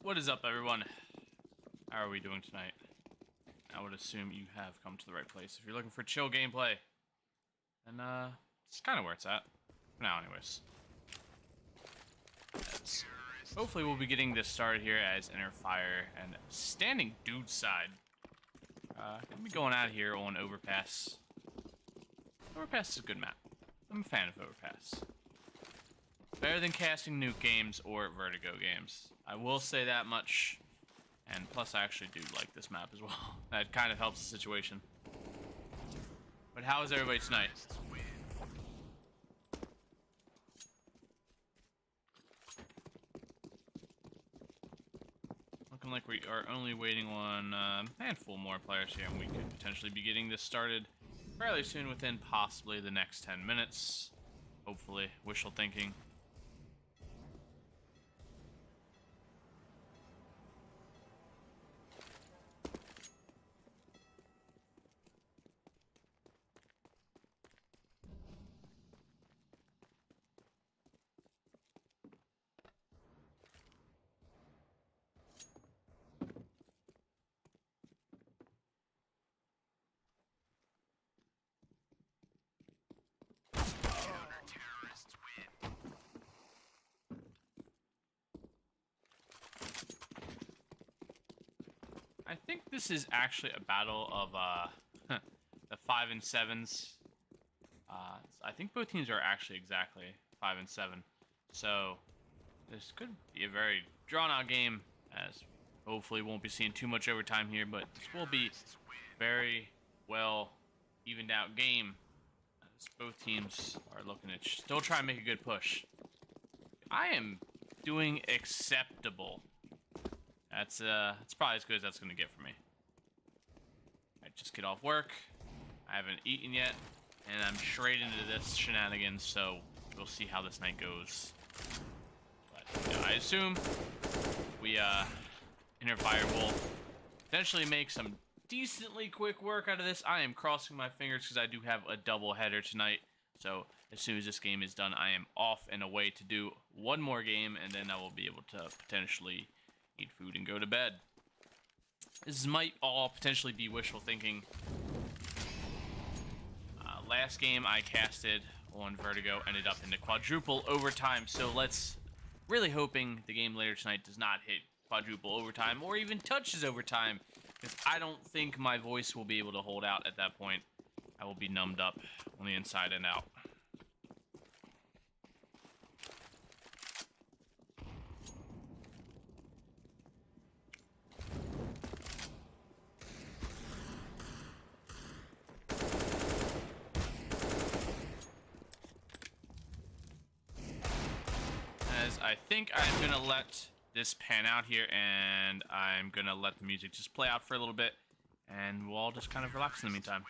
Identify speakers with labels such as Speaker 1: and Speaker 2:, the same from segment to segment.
Speaker 1: What is up, everyone? How are we doing tonight? I would assume you have come to the right place. If you're looking for chill gameplay, then it's kind of where it's at. For now, anyways. Hopefully we'll be getting this started here as Inner Fire and standing Dudeside. Gonna be going out here on Overpass. Overpass is a good map. I'm a fan of Overpass. Better than casting nuke games or Vertigo games. I will say that much. And plus, I actually do like this map as well. That kind of helps the situation. But how is everybody tonight? Looking like we are only waiting on a handful more players here, and we could potentially be getting this started fairly soon, within possibly the next 10 minutes. Hopefully, wishful thinking. I think this is actually a battle of the 5 and 7s. I think both teams are actually exactly 5 and 7. So this could be a very drawn-out game, as hopefully won't be seeing too much overtime here, but this will be very well evened out game, as both teams are looking to still try and make a good push. I am doing acceptable. That's probably as good as that's gonna get for me. I just get off work. I haven't eaten yet, and I'm straight into this shenanigans. So we'll see how this night goes. But I assume we Inner Fire will eventually make some decently quick work out of this. I am crossing my fingers because I do have a double header tonight. So as soon as this game is done, I am off and away to do one more game, and then I will be able to potentially eat food and go to bed. This might all potentially be wishful thinking. Last game I casted on Vertigo ended up in the quadruple overtime, so let's really hoping the game later tonight does not hit quadruple overtime or even touches overtime, because I don't think my voice will be able to hold out at that point. I will be numbed up on the inside and out. As I think I'm gonna let this pan out here, and I'm gonna let the music just play out for a little bit, and we'll all just kind of relax in the meantime.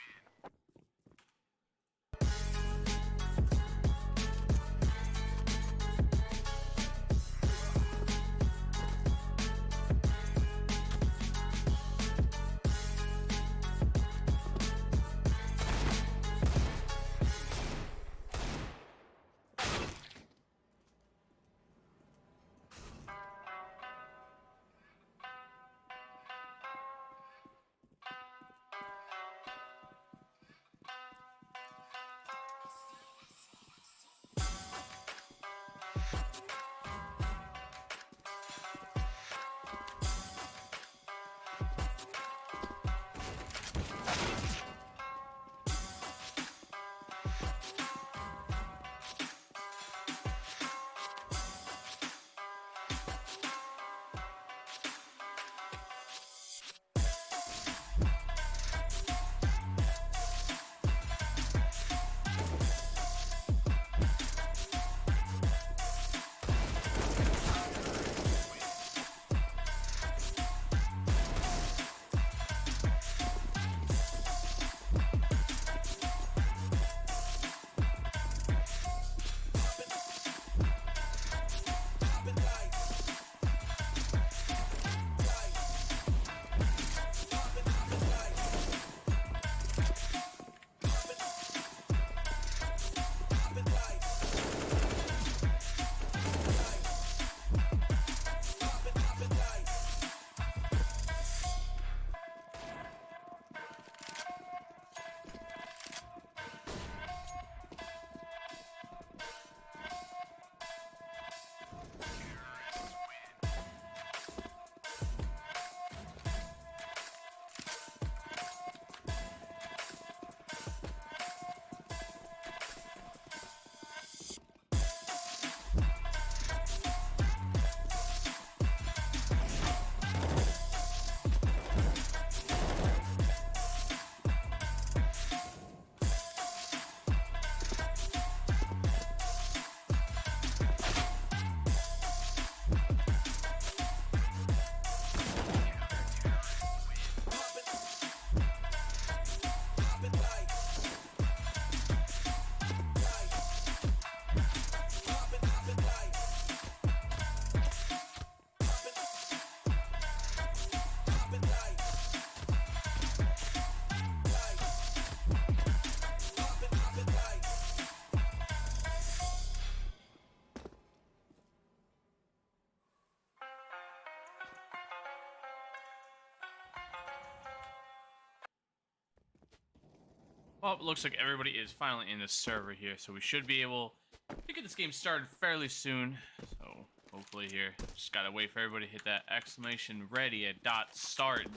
Speaker 1: Well, it looks like everybody is finally in the server here, so we should be able to get this game started fairly soon. So, hopefully here, just gotta wait for everybody to hit that exclamation ready at .start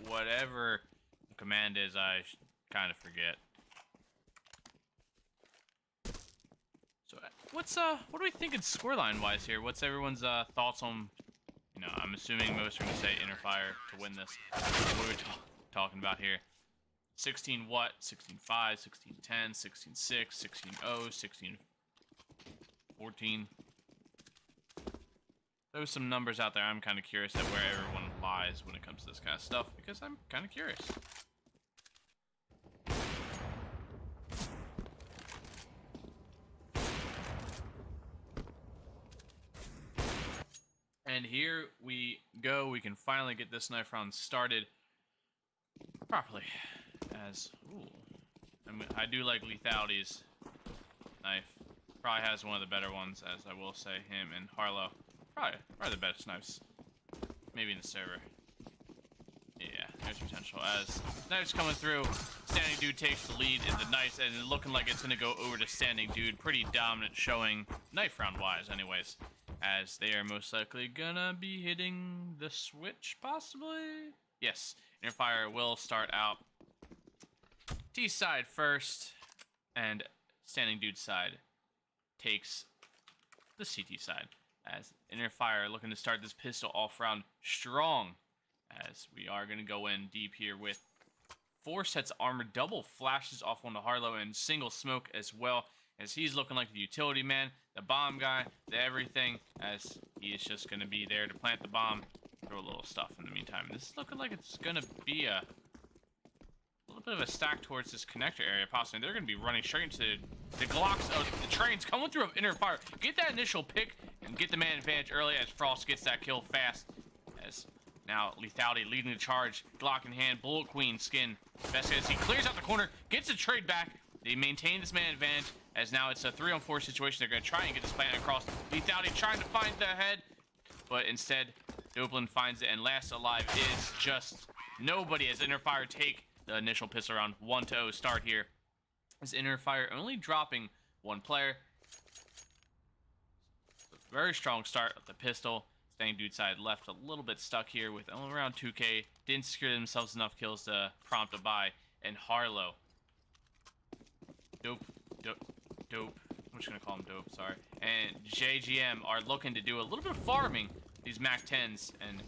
Speaker 1: whatever the command is. I kind of forget. So, what are we thinking scoreline wise here? What's everyone's thoughts on? You know, I'm assuming most are gonna say inner fire to win this. What are we talking about here? 16 what? 16-5, 16-10, 16-6, 16-0, 16-14. There's some numbers out there. I'm kind of curious at where everyone lies when it comes to this kind of stuff, because I'm kind of curious. And here we go. We can finally get this knife round started properly. As, ooh, I do like Lethality's knife. Probably has one of the better ones, as I will say. Him and Harlow, probably the best knives, maybe in the server. Yeah, there's potential. As knives coming through, Standing Dude takes the lead in the knives, and looking like it's gonna go over to Standing Dude. Pretty dominant showing, knife round wise, anyways. As they are most likely gonna be hitting the switch, possibly. Yes, inner fire will start out. T side first, and Standing Dude side takes the CT side. As inner fire looking to start this pistol off round strong. As we are going to go in deep here with 4 sets of armor, double flashes off on the Harlow, and single smoke as well. as he's looking like the utility man, the bomb guy, the everything, as he is just going to be there to plant the bomb, throw a little stuff in the meantime. This is looking like it's going to be a little bit of a stack towards this connector area, possibly. They're going to be running straight into the Glocks of the trains coming through of inner fire. Get that initial pick and get the man advantage early as Frost gets that kill fast. As now Lethality leading the charge, Glock in hand, Bullet Queen skin. Best as he clears out the corner, gets the trade back. They maintain this man advantage as now it's a 3-on-4 situation. They're going to try and get this plant across. Lethality trying to find the head, but instead Dopeland finds it, and last alive is just nobody as Inner Fire take the initial pistol round. 1-0 start here. As Inner Fire only dropping one player. Very strong start of the pistol. Staying Dudeside left a little bit stuck here with only around 2k. Didn't secure themselves enough kills to prompt a buy. And Harlow. Dope. I'm just going to call him Dope, sorry. And JGM are looking to do a little bit of farming. These Mac 10s and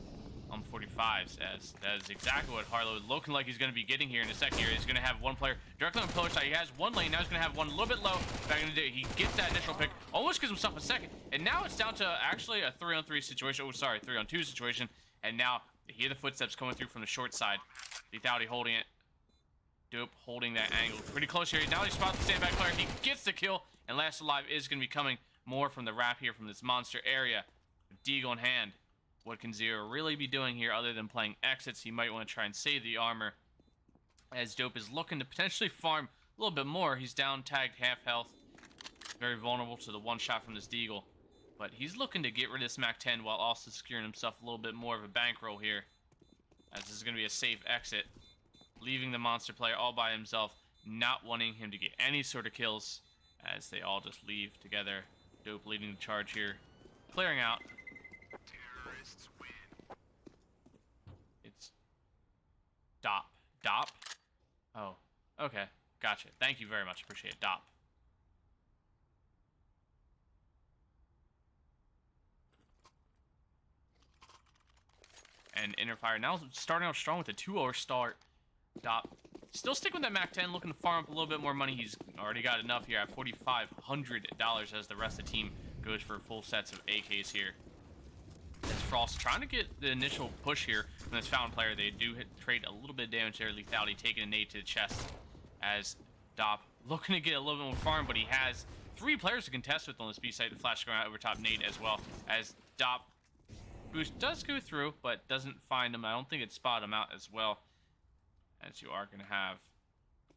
Speaker 1: 45s, as that is exactly what Harlow is looking like he's going to be getting here in a second here. He's going to have one player directly on the pillar side. He has one lane. Now he's going to have one a little bit low. Back in the day, he gets that initial pick. Almost gives himself a second. And now it's down to actually a 3-on-3 situation. Oh, sorry, 3-on-2 situation. And now you hear the footsteps coming through from the short side. Lethality holding it. Dope holding that angle pretty close here. Now he spots the standback player. He gets the kill. And last alive is going to be coming more from the wrap here from this monster area. Deagle in hand. What can Zero really be doing here other than playing exits? He might want to try and save the armor. As Dope is looking to potentially farm a little bit more. He's down, tagged, half health. Very vulnerable to the one shot from this Deagle. But he's looking to get rid of this Mac 10 while also securing himself a little bit more of a bankroll here. As this is going to be a safe exit. Leaving the monster player all by himself. Not wanting him to get any sort of kills. As they all just leave together. Dope leading the charge here. Clearing out. It's Dop. Dop? Oh, okay. Gotcha. Thank you very much. Appreciate it. Dop. And Inner Fire now starting out strong with a 2-0 start. Dop. Still sticking with that Mac 10, looking to farm up a little bit more money. He's already got enough here at $4,500 as the rest of the team goes for full sets of AKs here. As Frost trying to get the initial push here from this Fountain player. They do trade a little bit of damage there. Lethality taking a nade to the chest as Dop looking to get a little bit more farm, but he has 3 players to contest with on this B site. The flash going out over top nade as well as Dop boost does go through, but doesn't find him. I don't think it spotted him out as well, as you are going to have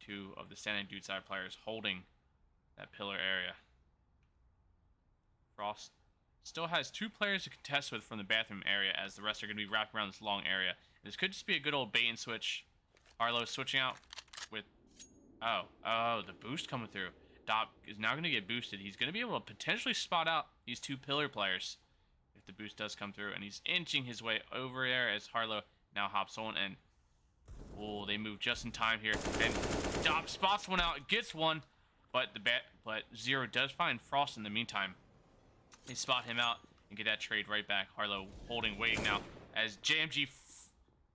Speaker 1: 2 of the standing Dudeside players holding that pillar area. Frost still has 2 players to contest with from the bathroom area, as the rest are going to be wrapped around this long area. This could just be a good old bait and switch. Harlow switching out with... Oh, the boost coming through. Dop is now going to get boosted. He's going to be able to potentially spot out these 2 pillar players if the boost does come through. And he's inching his way over there as Harlow now hops on. And, oh, they move just in time here. And Dop spots one out, gets one. But Zero does find Frost in the meantime. They spot him out and get that trade right back. Harlow holding, waiting now as JMG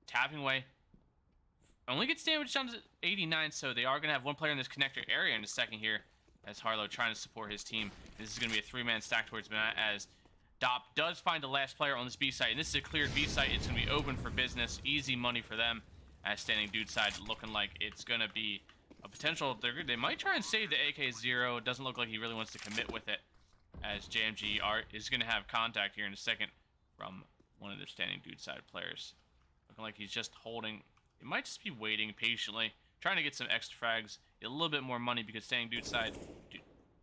Speaker 1: tapping away. Only gets damage down to 89, so they are going to have 1 player in this connector area in a second here as Harlow trying to support his team. This is going to be a 3-man stack towards Matt as Dop does find the last player on this B site. And this is a cleared B site. It's going to be open for business. Easy money for them as standing Dudeside looking like it's going to be a potential. They might try and save the AK-0. It doesn't look like he really wants to commit with it, as JMG is going to have contact here in a second from one of the standing Dudeside players. Looking like he's just holding. He might just be waiting patiently, trying to get some extra frags, get a little bit more money, because standing Dudeside,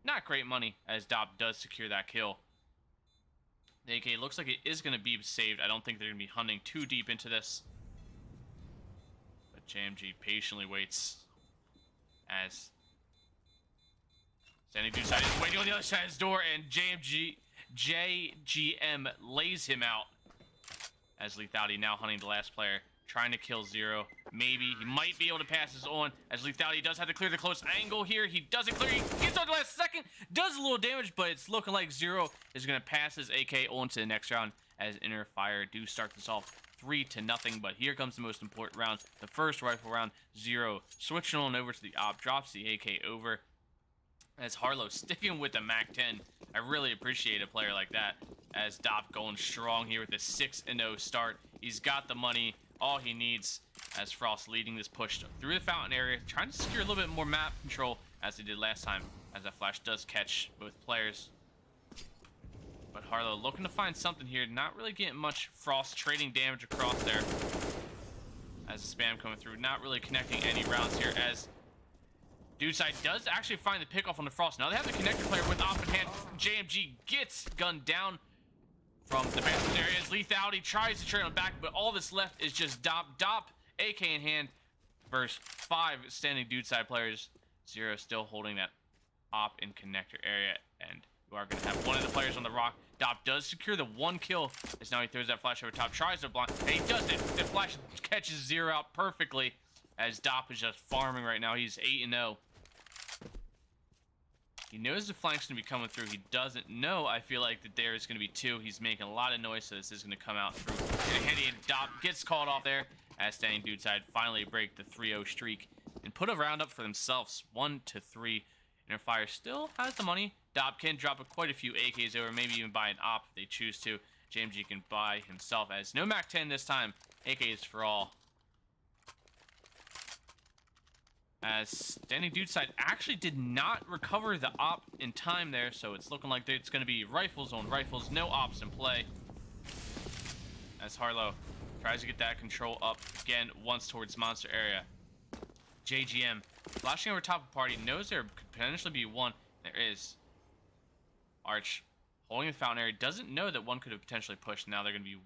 Speaker 1: not great money, as Dop does secure that kill. The AK looks like it is going to be saved. I don't think they're going to be hunting too deep into this. But JMG patiently waits as standing Dudeside is waiting on the other side of his door, and JGM lays him out as Lethality now hunting the last player, trying to kill Zero. Maybe he might be able to pass this on, as Lethality does have to clear the close angle here. He doesn't clear. He gets on the last second, does a little damage, but it's looking like Zero is going to pass his AK on to the next round, as Inner Fire do start this off 3-0. But here comes the most important round, the first rifle round. Zero switching on over to the op, drops the AK over As Harlow sticking with the MAC-10. I really appreciate a player like that. As Dop going strong here with a 6-0 start. He's got the money, all he needs. As Frost leading this push through the fountain area, trying to secure a little bit more map control as they did last time. As that flash does catch both players. But Harlow looking to find something here. Not really getting much. Frost trading damage across there. As the spam coming through. Not really connecting any rounds here. As Dudeside does actually find the pick off on the Frost. Now they have the connector player with off in hand. JMG gets gunned down from the bathroom area. As Lethality tries to trade on back, but all that's left is just Dop, AK in hand, versus 5 standing Dudeside players. 0 still holding that op in connector area, and you are going to have one of the players on the rock. Dop does secure the 1 kill, as now he throws that flash over top, tries to blind, and he does it. The flash catches 0 out perfectly, as Dop is just farming right now. He's 8-0. He knows the flank's going to be coming through. He doesn't know, I feel like, that there is going to be 2. He's making a lot of noise, so this is going to come out through. And Dop gets called off there, as standing Dudeside finally break the 3-0 streak and put a round up for themselves, 1-3. Interfire still has the money. Dop can drop quite a few AKs over, maybe even buy an op if they choose to. JMG can buy himself, as no MAC-10 this time. AKs for all. As standing Dudeside actually did not recover the op in time there, so it's looking like it's going to be rifles on rifles, no ops in play. As Harlow tries to get that control up again once towards monster area. JGM flashing over top of the party, knows there could potentially be one. There is. Arch holding the fountain area, doesn't know that one could have potentially pushed. Now they're going to be.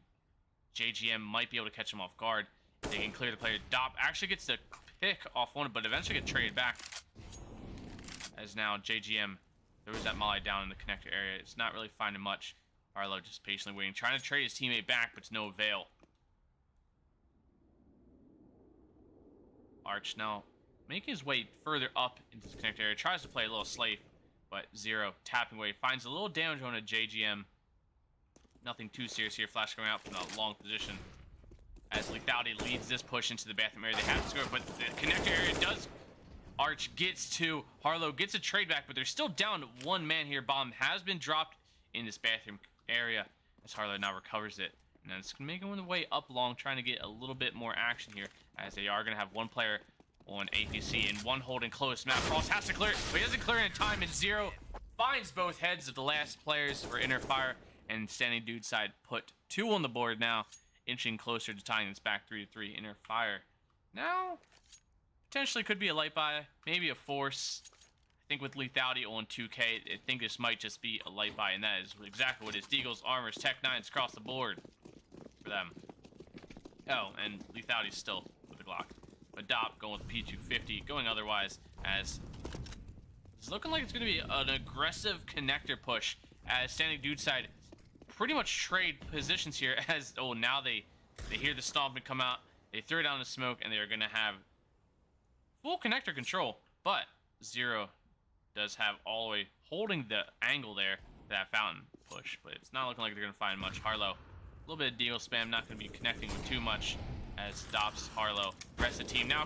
Speaker 1: JGM might be able to catch him off guard. They can clear the player. Dop actually gets the pick off one, but eventually get traded back. As now JGM throws that molly down in the connector area. It's not really finding much. Harlow just patiently waiting, trying to trade his teammate back, but to no avail. Arch now making his way further up into the connector area. Tries to play a little slave, but 0. Tapping away. Finds a little damage on a JGM. Nothing too serious here. Flash going out from a long position. As Lethality leads this push into the bathroom area. They have to score, but the connector area does. Arch gets to. Harlow gets a trade back, but they're still down 1 man here. Bomb has been dropped in this bathroom area as Harlow now recovers it. And then it's going to make him the way up long, trying to get a little bit more action here, as they are going to have 1 player on APC and 1 holding close. Matt Frost has to clear it, but he doesn't clear it in time, and 0 finds both heads of the last players for Interfire, and standing Dudeside put 2 on the board now, inching closer to tying this back 3-3. Interfire now potentially could be a light buy, maybe a force. I think with Lethality on 2K, I think this might just be a light buy, and that is exactly what it is. Deagles, Armors, Tech 9s across the board for them. Oh, and Lethality's still with the Glock. But Dop going with P250, going otherwise, as it's looking like it's going to be an aggressive connector push, as standing Dudeside pretty much trade positions here, as, oh, now they hear the stomping come out, they throw down the smoke, and they're going to have full connector control, but 0 does have all the way holding the angle there, that fountain push, but it's not looking like they're going to find much. Harlow, a little bit of deal spam, not going to be connecting with too much, as stops Harlow. Rest of the team now,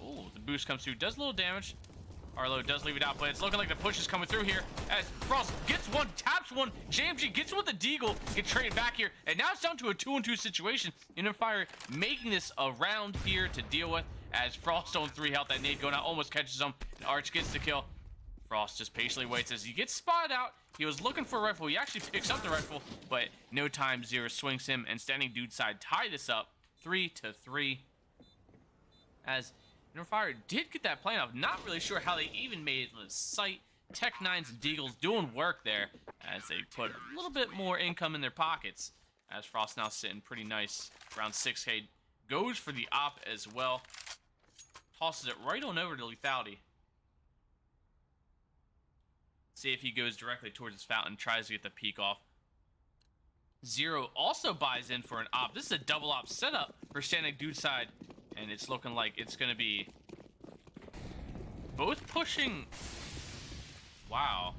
Speaker 1: oh, the boost comes through, does a little damage. Harlow does leave it out, but it's looking like the push is coming through here, as Frost gets 1, taps 1, JMG gets with the deagle, get traded back here, and now it's down to a 2-on-2 situation. Interfire making this a round here to deal with, as Frost on 3 health, that nade going out, almost catches him, and Arch gets the kill. Frost just patiently waits as he gets spotted out. He was looking for a rifle, he actually picks up the rifle, but no time, 0 swings him, and standing Dudeside tie this up 3-3, as Interfire did get that plane off. Not really sure how they even made it in the sight. Tech 9s and Deagles doing work there, as they put a little bit more income in their pockets, as Frost now sitting pretty nice around 6K. Goes for the op as well, tosses it right on over to Lethality. See if he goes directly towards his fountain, tries to get the peek off. 0 also buys in for an op. This is a double op setup for standing Dudeside, and it's looking like it's going to be both pushing. Wow.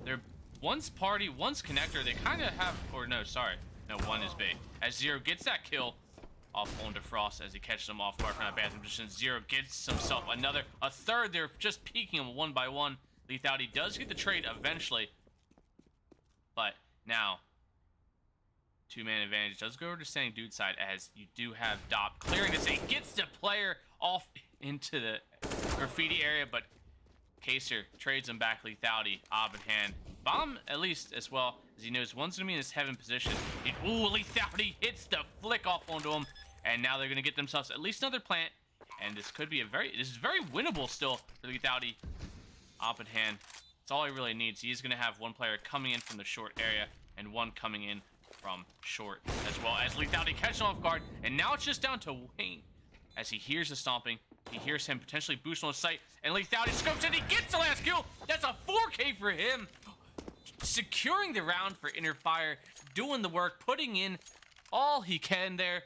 Speaker 1: They're one's party, one's connector. They kind of have, or no, sorry. No, one is bait. As 0 gets that kill, off onto Frost as he catches him off guard from that bathroom position. Zero gets himself a third. They're just peeking him one by one. Lethality does get the trade eventually, but now two-man advantage does go over to Standing Dudeside as you do have Dop clearing this. He gets the player off into the graffiti area, but Kaser trades him back. Lethality, Ob in hand. Bomb, at least, as well, as he knows one's going to be in his heaven position. Ooh, Lethality hits the flick off onto him, and now they're going to get themselves at least another plant, and this could be this is very winnable still for Lethality. Op in hand. That's all he really needs. He's going to have one player coming in from the short area and one coming in from short, as well as Lethality catches him off guard, and now it's just down to Wayne as he hears the stomping. He hears him potentially boost on his sight, and Lethality scopes in. He gets the last kill. That's a 4K for him. Securing the round for Inner Fire, doing the work, putting in all he can there,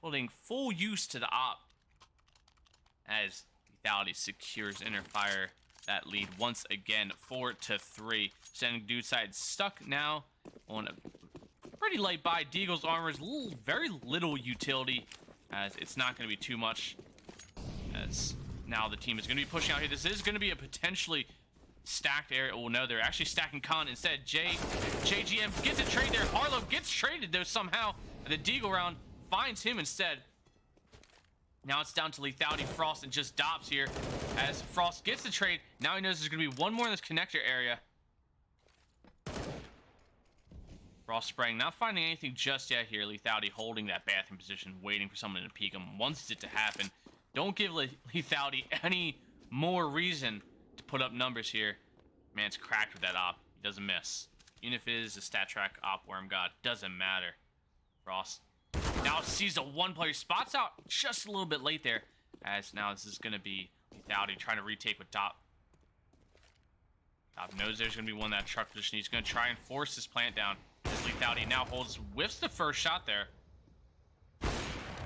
Speaker 1: putting full use to the op as Lethality secures Inner Fire that lead once again, 4-3. Standing Dudeside stuck now on a pretty light buy. Deagle's armor is very little utility, as it's not going to be too much, as now the team is going to be pushing out here. This is going to be a potentially stacked area. Oh no, they're actually stacking Khan instead. JGM gets a trade there. Harlow gets traded though somehow. The Deagle round finds him instead. Now it's down to Lethality, Frost, and just Dops here as Frost gets the trade. Now he knows there's going to be one more in this connector area. Frost spraying, not finding anything just yet here. Lethality holding that bathroom position, waiting for someone to peek him. Wants it to happen. Don't give Lethality any more reason to put up numbers here. Man, it's cracked with that op. He doesn't miss. Even if it is a stat track op worm god, doesn't matter. Frost now sees a one-player, spots out just a little bit late there, as now this is going to be Lethality trying to retake with Dop. Dop knows there's going to be one in that truck position. He's going to try and force this plant down. As Lethality now whiffs the first shot there.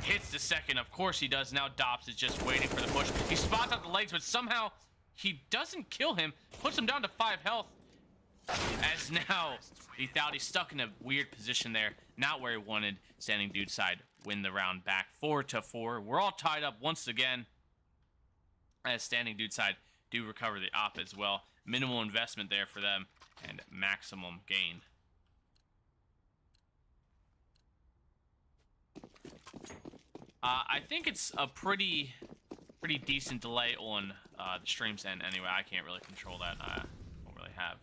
Speaker 1: Hits the second, of course he does. Now Dops is just waiting for the push. He spots out the legs, but somehow he doesn't kill him. Puts him down to 5 health. As now Lethality stuck in a weird position there, not where he wanted. Standing Dudeside win the round back, 4-4. We're all tied up once again, as Standing Dudeside do recover the op as well. Minimal investment there for them and maximum gain. I think it's a pretty decent delay on the stream's end anyway. I can't really control that. I don't really have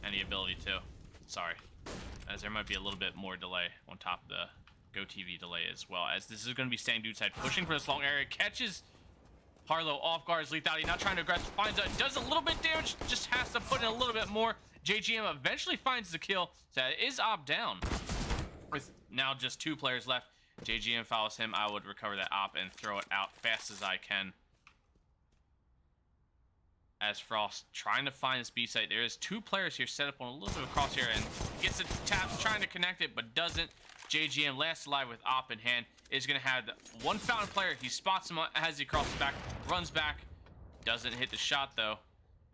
Speaker 1: any ability to. Sorry. As there might be a little bit more delay on top of the GoTV delay as well. As this is going to be Standing Dudeside pushing for this long area. Catches Harlow off guard. Lethality not trying to aggress. Finds out. Does a little bit damage. Just has to put in a little bit more. JGM eventually finds the kill. So that is op down. With now just 2 players left. JGM follows him. I would recover that op and throw it out fast as I can. As Frost trying to find this B site. There is 2 players here set up on a little bit of a crosshair and gets it tapped, trying to connect it, but doesn't. JGM last alive with op in hand is going to have the one fountain player. He spots him as he crosses back, runs back, doesn't hit the shot though,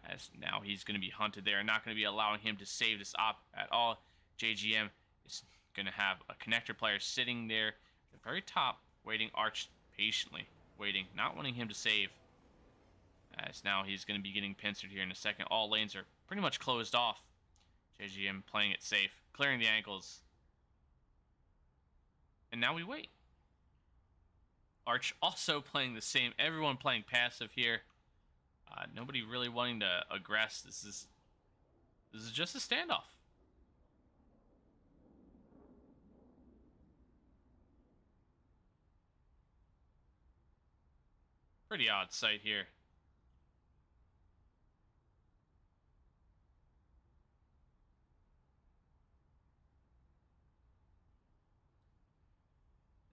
Speaker 1: as now he's going to be hunted there. Not going to be allowing him to save this op at all. JGM is going to have a connector player sitting there at the very top, waiting, Arch patiently waiting, not wanting him to save. As now he's going to be getting pincered here in a second. All lanes are pretty much closed off. JGM playing it safe, clearing the ankles. And now we wait. Arch also playing the same. Everyone playing passive here. Nobody really wanting to aggress. This is just a standoff. Pretty odd sight here.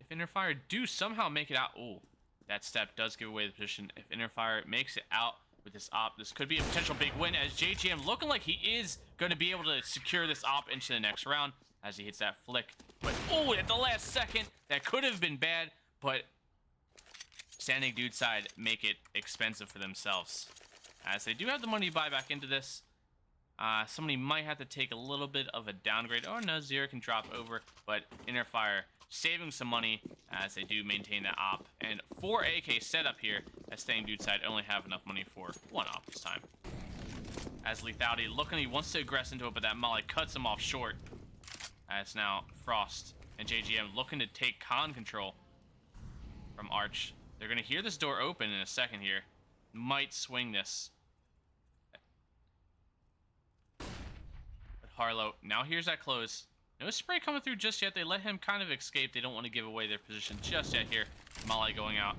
Speaker 1: Inner Fire do somehow make it out. Oh, that step does give away the position. If Inner Fire makes it out with this op, this could be a potential big win, as JGM looking like he is going to be able to secure this op into the next round as he hits that flick. But oh, at the last second, that could have been bad, but Standing Dudeside make it expensive for themselves, as they do have the money to buy back into this. Somebody might have to take a little bit of a downgrade. Oh no, Zero can drop over, but Inner Fire saving some money as they do maintain that op. And 4 AK setup here, as Standing Dudeside only have enough money for 1 op this time. As Lethality looking, he wants to aggress into it, but that molly cuts him off short. As now Frost and JGM looking to take con control from Arch. They're going to hear this door open in a second here. Might swing this. But Harlow now hears that close. No spray coming through just yet. They let him kind of escape. They don't want to give away their position just yet here. Molly going out.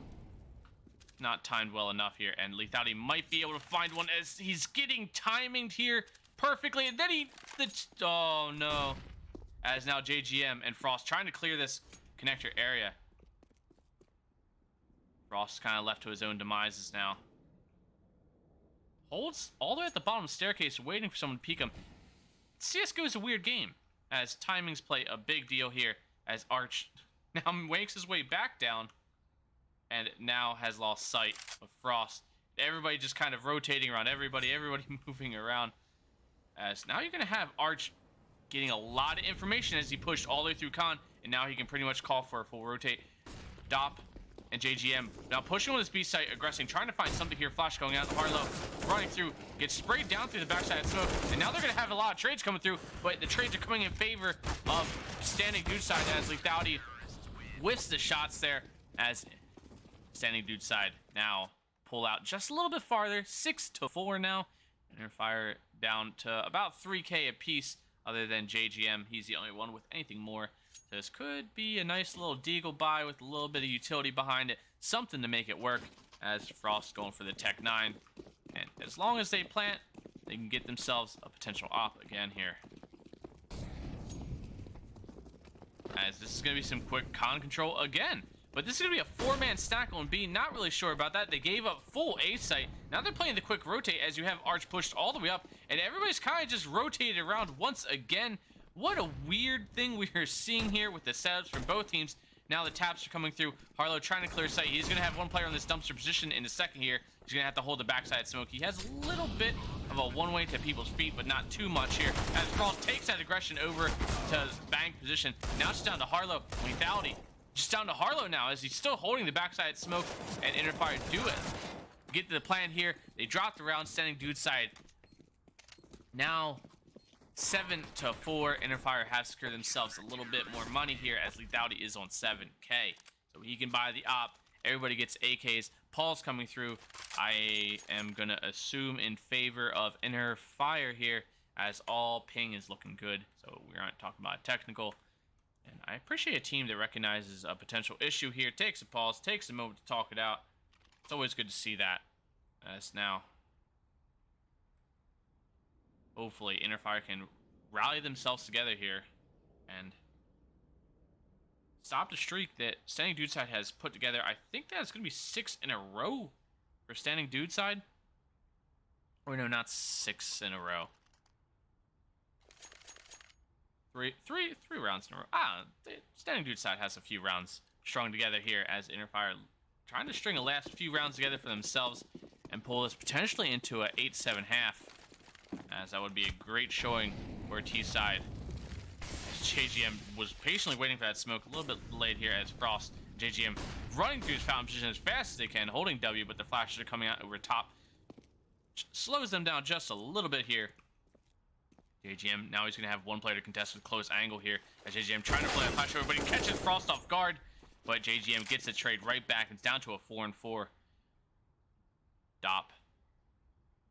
Speaker 1: Not timed well enough here. And Lethality might be able to find one as he's getting timinged here perfectly. And then oh no. As now JGM and Frost trying to clear this connector area. Frost kind of left to his own demises now. Holds all the way at the bottom of the staircase waiting for someone to peek him. CSGO is a weird game, as timings play a big deal here, as Arch now makes his way back down and now has lost sight of Frost. Everybody just kind of rotating around everybody moving around. As now you're going to have Arch getting a lot of information as he pushed all the way through con, and now he can pretty much call for a full rotate. Dop and JGM now pushing on his B site, aggressing, trying to find something here. Flash going out. Harlow running through, gets sprayed down through the backside of smoke, and now they're going to have a lot of trades coming through, but the trades are coming in favor of Standing Dudeside as Lethality whiffs the shots there, as Standing Dudeside now pull out just a little bit farther, 6-4 now, and their fire down to about 3K apiece. Other than JGM, he's the only one with anything more. This could be a nice little deagle buy with a little bit of utility behind it. Something to make it work, as Frost going for the Tech 9. And as long as they plant, they can get themselves a potential op again here. As this is going to be some quick con control again. But this is going to be a 4-man stack on B. Not really sure about that. They gave up full A site. Now they're playing the quick rotate as you have Arch pushed all the way up. And everybody's kind of just rotated around once again. What a weird thing we are seeing here with the setups from both teams. Now the taps are coming through. Harlow trying to clear sight. He's going to have one player on this dumpster position in a second here. He's going to have to hold the backside smoke. He has a little bit of a one-way to people's feet, but not too much here. As Frost takes that aggression over to bank position. Now it's down to Harlow. Lethality. Just down to Harlow now, as he's still holding the backside smoke, and Interfire do it. Get to the plan here. They drop the round, Standing Dudeside. Now 7-4. Interfire has secured themselves a little bit more money here, as Lethality is on 7K. So he can buy the op. Everybody gets AKs. Paul's coming through. I am going to assume in favor of Interfire here, as all ping is looking good. So we aren't talking about technical. And I appreciate a team that recognizes a potential issue here, takes a pause, takes a moment to talk it out. It's always good to see that. As now, hopefully, Interfire can rally themselves together here and stop the streak that Standing Dudeside has put together. I think that's going to be 6 in a row for Standing Dudeside. Or no, not 6 in a row. Three rounds in a row. Standing Dudeside has a few rounds strung together here, as Interfire trying to string the last few rounds together for themselves and pull this potentially into a 8-7 half, as that would be a great showing for T-side. JGM was patiently waiting for that smoke, a little bit delayed here as Frost. JGM running through his fountain position as fast as they can, holding W, but the flashes are coming out over top. Slows them down just a little bit here. JGM, now he's going to have one player to contest with close angle here, as JGM trying to play a flash over, but he catches Frost off guard. But JGM gets the trade right back. It's down to a 4-4. Dop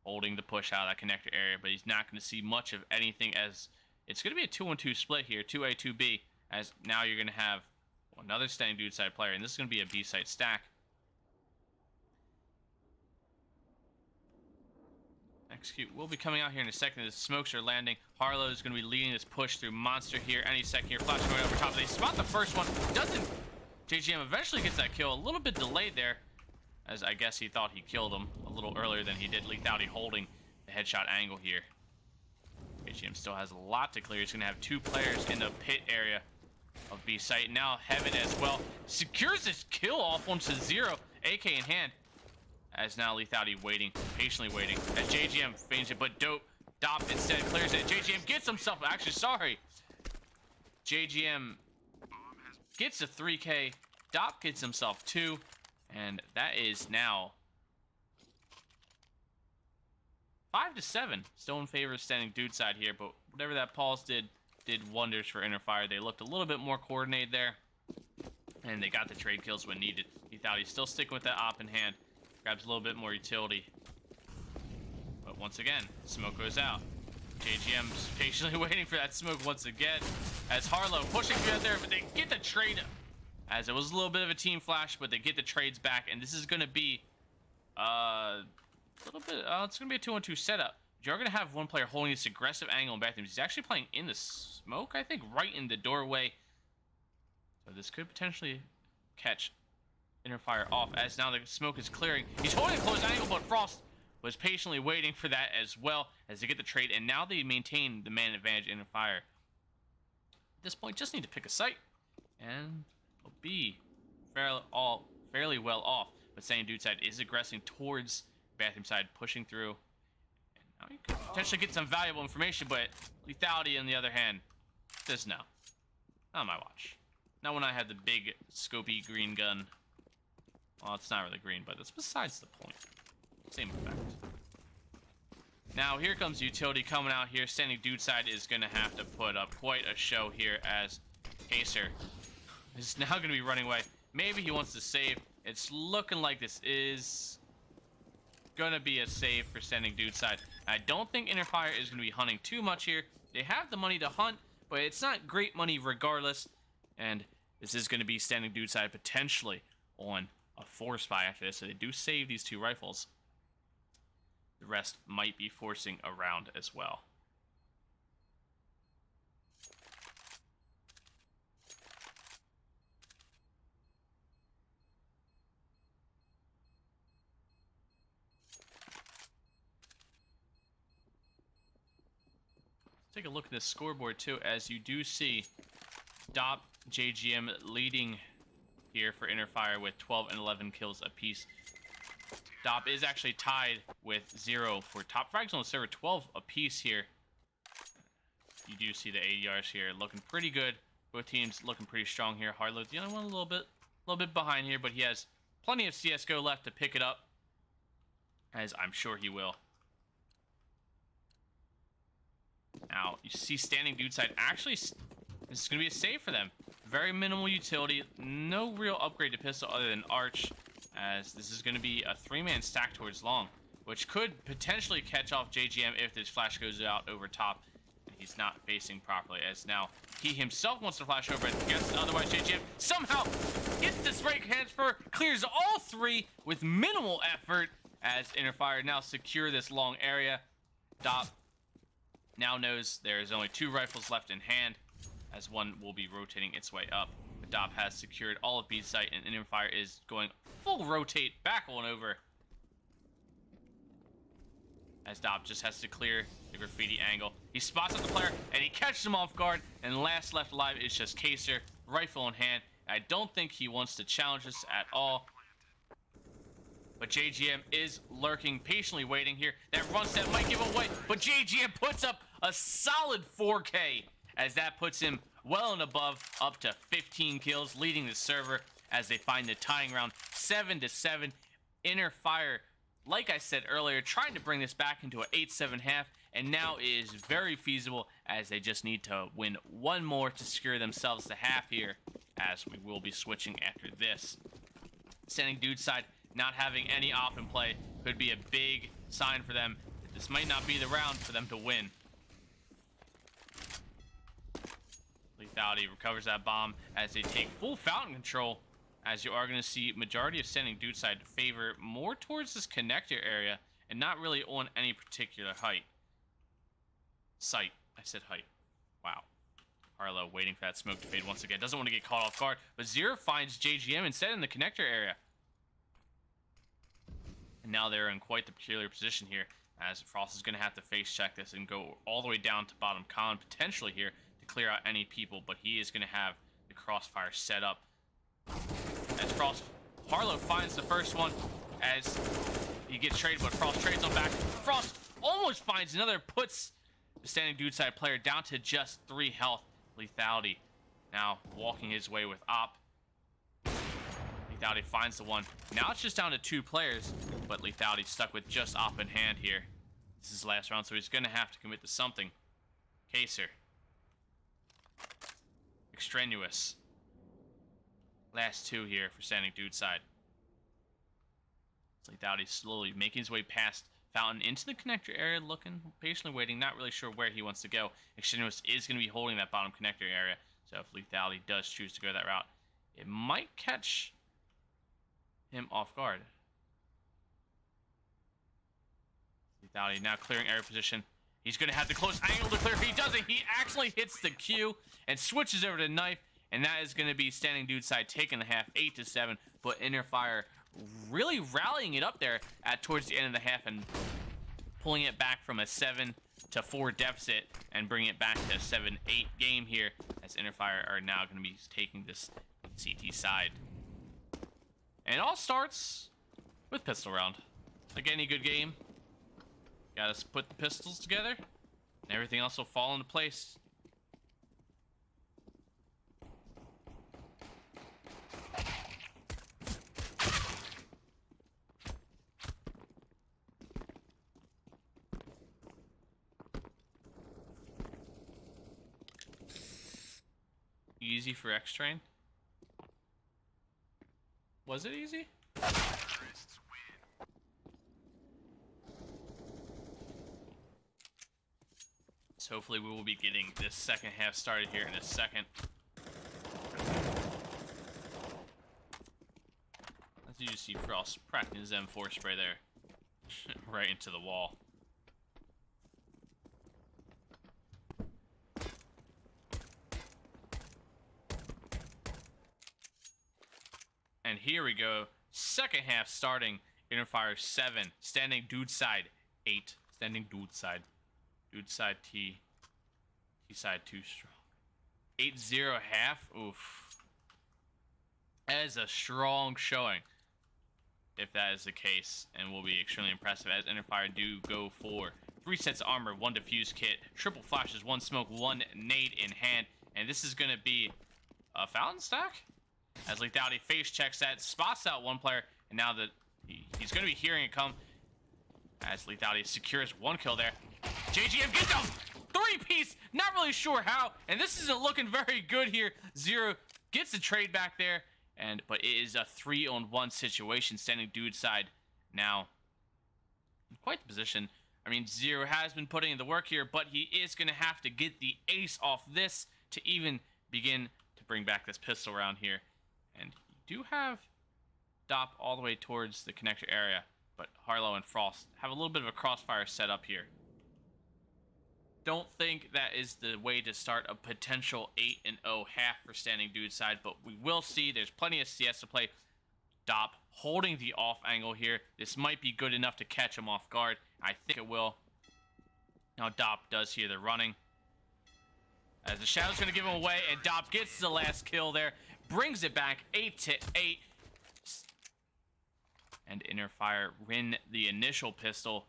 Speaker 1: holding the push out of that connector area, but he's not going to see much of anything, as it's going to be a 2-1-2 split here, 2A, 2B, as now you're going to have another Standing Dudeside player, and this is going to be a B-site stack. Execute will be coming out here in a second. The smokes are landing. Harlow is going to be leading this push through Monster here any second here. Flash going over top. They spot the first one. Doesn't. JGM eventually gets that kill. A little bit delayed there, as I guess he thought he killed him a little earlier than he did. Lethality holding the headshot angle here. JGM still has a lot to clear. He's going to have 2 players in the pit area of B site. Now Heaven as well secures this kill off onto 0. AK in hand. As now Lethality waiting, patiently waiting, as JGM feigns it, but Dop instead clears it. JGM gets himself, actually, sorry. JGM gets a 3K. Dop gets himself 2. And that is now 5-7. Still in favor of standing Dudeside here, but whatever that pause did wonders for Interfire. They looked a little bit more coordinated there, and they got the trade kills when needed. He's still sticking with that op in hand. Grabs a little bit more utility. But once again, smoke goes out. JGM's patiently waiting for that smoke once again, as Harlow pushing through there, but they get the trade, as it was a little bit of a team flash, but they get the trades back, and this is going to be a little bit, it's going to be a 2-on-2 setup. You're going to have one player holding this aggressive angle in bathrooms. He's actually playing in the smoke, I think, right in the doorway. So this could potentially catch Interfire off, as now the smoke is clearing. He's holding a close angle, but Frost was patiently waiting for that as well, as they get the trade, and now they maintain the man advantage in Interfire. At this point, just need to pick a site, and they'll be fairly well off. But saying Dudeside is aggressing towards bathroom side, pushing through. And now you could potentially get some valuable information, but Lethality, on the other hand, says no. Not on my watch. Not when I had the big scopy green gun. Well, it's not really green, but that's besides the point. Same effect. Now, here comes utility coming out here. Standing Dudeside is going to have to put up quite a show here, as Kaser is now going to be running away. Maybe he wants to save. It's looking like this is going to be a save for standing Dudeside. I don't think Interfire is going to be hunting too much here. They have the money to hunt, but it's not great money regardless. And this is going to be standing Dudeside potentially on a 4-spy after this. So they do save these 2 rifles. The rest might be forcing a round as well. Let's take a look at this scoreboard too, as you do see Dop, JGM leading here for Interfire with 12 and 11 kills apiece. Dop is actually tied with 0 for top frags on the server, 12 apiece here. You do see the ADRs here looking pretty good. Both teams looking pretty strong here. Harlow, the only one a little bit behind here, but he has plenty of CSGO left to pick it up, as I'm sure he will. Now, you see standing Dudeside. Actually, this is going to be a save for them. Very minimal utility. No real upgrade to pistol other than Arch, as this is going to be a 3-man stack towards long, which could potentially catch off JGM if this flash goes out over top and he's not facing properly, as now he himself wants to flash over and gets, otherwise JGM somehow gets this right transfer, clears all 3 with minimal effort, as Interfire now secure this long area. Dop now knows there's only 2 rifles left in hand, as one will be rotating its way up. Dop has secured all of B site, and Interfire is going full rotate back on over, as Dop just has to clear the graffiti angle. He spots up the player and he catches him off guard, and last left alive is just Kaser, rifle in hand. I don't think he wants to challenge this at all, but JGM is lurking, patiently waiting here. That run step might give away, but JGM puts up a solid 4K, as that puts him well and above, up to 15 kills, leading the server as they find the tying round 7-7. Interfire, like I said earlier, trying to bring this back into an 8-7 half, and now is very feasible, as they just need to win one more to secure themselves the half here, as we will be switching after this. Standing Dudeside not having any op in play could be a big sign for them that this might not be the round for them to win. Lethality recovers that bomb as they take full fountain control, as you are going to see majority of standing Dudeside favor more towards this connector area and not really on any particular site. I said height. Wow. Harlow waiting for that smoke to fade once again. Doesn't want to get caught off guard, but Zero finds JGM instead in the connector area. And now they're in quite the peculiar position here, as Frost is going to have to face check this and go all the way down to bottom con potentially here to clear out any people, but he is going to have the crossfire set up. As Harlow finds the first one, as he gets traded, but Frost trades him back. Frost almost finds another, puts the standing Dudeside player down to just 3 health. Lethality Now walking his way with Op. Lethality finds the one. Now it's just down to 2 players, but Lethality stuck with just Op in hand here. This is last round, so he's going to have to commit to something. Kaser. Extraneous. Last 2 here for standing Dudeside. Lethality slowly making his way past Fountain into the connector area, looking, patiently waiting, not really sure where he wants to go. Extraneous is going to be holding that bottom connector area, so if Lethality does choose to go that route, it might catch him off guard. Lethality now clearing area position. He's going to have the close angle to clear. He doesn't. He actually hits the Q and switches over to knife, and that is going to be standing Dudeside taking the half, 8-7, but Inner Fire really rallying it up there at towards the end of the half and pulling it back from a 7-4 deficit and bringing it back to a 7-8 game here, as Inner Fire are now going to be taking this CT side. And it all starts with pistol round. Like any good game, gotta put the pistols together and everything else will fall into place. Easy for X-Train. Was it easy? So hopefully we will be getting this second half started here in a second. As you see Frost cracking his M4 spray there. Right into the wall. And here we go. Second half starting. Inner Fire 7. Standing Dudeside 8. Standing Dudeside. Dudeside T. T-side 2 strong. 8-0 half. Oof. That is a strong showing. If that is the case. And will be extremely impressive as Inner Fire do go for 3 sets of armor, 1 defuse kit, triple flashes, 1 smoke, 1 nade in hand. And this is going to be a fountain stack? As Lethality face checks that, spots out 1 player, and now that he's going to be hearing it come, as Lethality secures 1 kill there. JGM gets a 3-piece, not really sure how, and this isn't looking very good here. Zero gets the trade back there, but it is a 3-on-1 situation, standing Dudeside now in quite the position. I mean, Zero has been putting in the work here, but he is going to have to get the ace off this to even begin to bring back this pistol round here. And you do have Dop all the way towards the connector area, but Harlow and Frost have a little bit of a crossfire set up here. Don't think that is the way to start a potential 8-0 half for standing Dudeside, but we will see. There's plenty of CS to play. Dop holding the off angle here. This might be good enough to catch him off guard. I think it will. Now Dop does hear the running, as the Shadow's going to give him away, and Dop gets the last kill there. Brings it back 8-8. And Inner Fire win the initial pistol.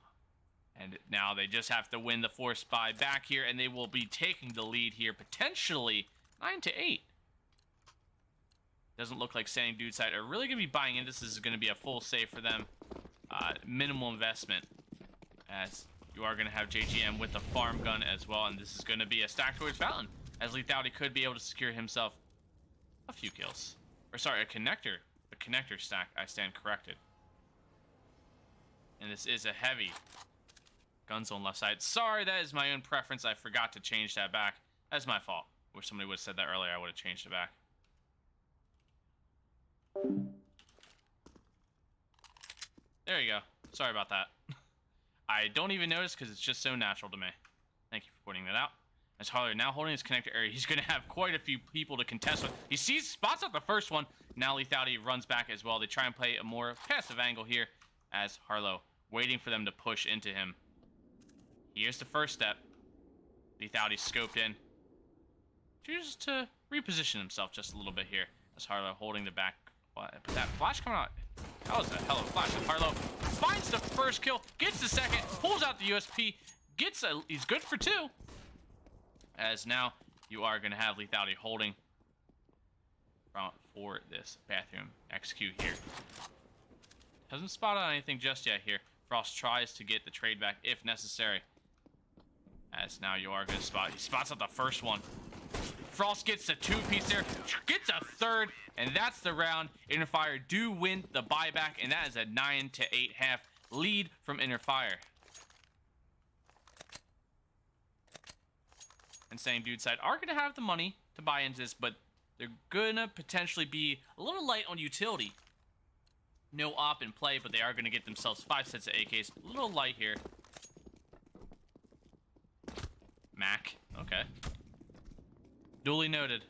Speaker 1: And now they just have to win the force buy back here, and they will be taking the lead here, potentially 9-8. Doesn't look like standing Dudeside are really going to be buying in. This is going to be a full save for them. Minimal investment, as you are going to have JGM with the farm gun as well, and this is going to be a stack towards Fountain, as Lethality could be able to secure himself a few kills. Or sorry, a connector stack, I stand corrected. And this is a heavy gun zone left side. Sorry, that is my own preference. I forgot to change that back. That's my fault. Wish somebody would have said that earlier. I would have changed it back. There you go. Sorry about that. I don't even notice because it's just so natural to me. Thank you for pointing that out. As Harlow now holding his connector area, he's going to have quite a few people to contest with. He spots out the first one. Now Lethality runs back as well. They try and play a more passive angle here, as Harlow waiting for them to push into him. Here's the first step. Lethality scoped in. Chooses to reposition himself just a little bit here, as Harlow holding the back. But that flash coming out. That was a hell of a flash. Harlow finds the first kill, gets the second, pulls out the USP, he's good for 2. As now you are going to have Lethality holding for this bathroom execute here. Hasn't spotted anything just yet here. Frost tries to get the trade back if necessary. As now you are going to spot. He spots out the first one. Frost gets a 2-piece there. Gets a third. And that's the round. Inner Fire do win the buyback. And that is a 9-8 half lead from Inner Fire. And saying Dudeside are going to have the money to buy into this, but they're going to potentially be a little light on utility. No op in play, but they are going to get themselves 5 sets of AKs. A little light here. Mac. Okay. Duly noted.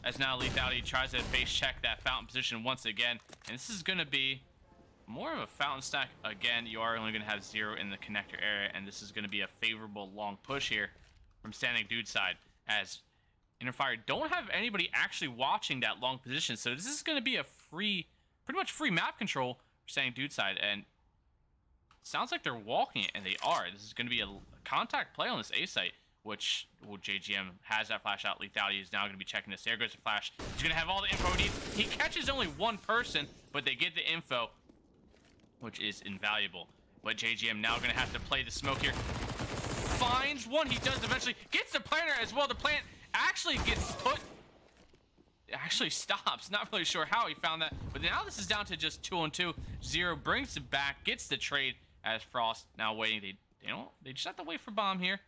Speaker 1: As now Lethality tries to face check that fountain position once again. And this is going to be more of a fountain stack. Again, you are only going to have 0 in the connector area. And this is going to be a favorable long push here from standing Dudeside. As Inner Fire don't have anybody actually watching that long position. So this is going to be a free, pretty much free map control for standing Dudeside. And it sounds like they're walking it, and they are. This is going to be a contact play on this A site, which, well, JGM has that flash out. Lethality is now going to be checking this. There goes the flash. He's going to have all the info he needs. He catches only one person, but they get the info, which is invaluable. But JGM now going to have to play the smoke here. Finds one. He does eventually. Gets the planter as well. The plant actually gets put. It actually stops. Not really sure how he found that. But now this is down to just 2-on-2. 0 brings it back. Gets the trade as Frost now waiting. They just have to wait for bomb here.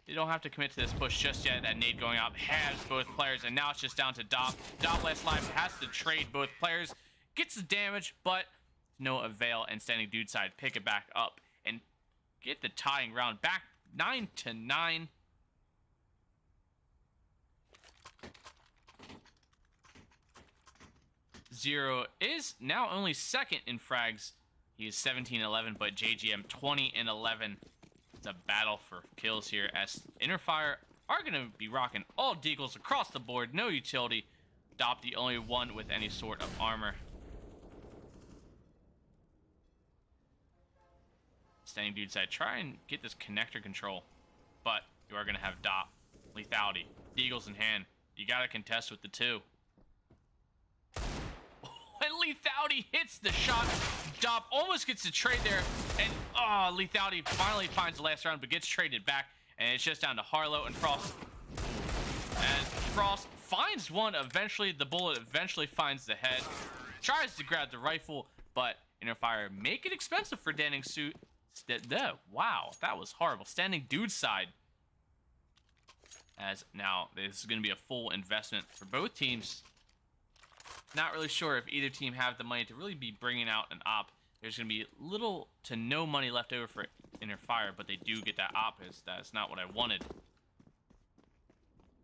Speaker 1: They don't have to commit to this push just yet. That nade going out has both players. And now it's just down to Dop. Dop last life has to trade both players. Gets the damage, but no avail. And standing Dudeside pick it back up and get the tying round back 9-9. Zero is now only second in frags. He is 17-11, but JGM 20-11. It's a battle for kills here as Inner Fire are going to be rocking all deagles across the board. No utility. Dop the only one with any sort of armor. Standing Dudeside, try and get this connector control, but you are going to have Dop, Lethality, deagles in hand. You got to contest with the 2. And Lethality hits the shot. Dop almost gets the trade there. And, Lethality finally finds the last round, but gets traded back. And it's just down to Harlow and Frost. And Frost finds one eventually. The bullet eventually finds the head. Tries to grab the rifle, but Inner Fire make it expensive for Danning Suit. Wow, that was horrible. Standing Dudeside. As now, this is going to be a full investment for both teams. Not really sure if either team have the money to really be bringing out an op. There's going to be little to no money left over for Inner Fire, but they do get that op. That's not what I wanted.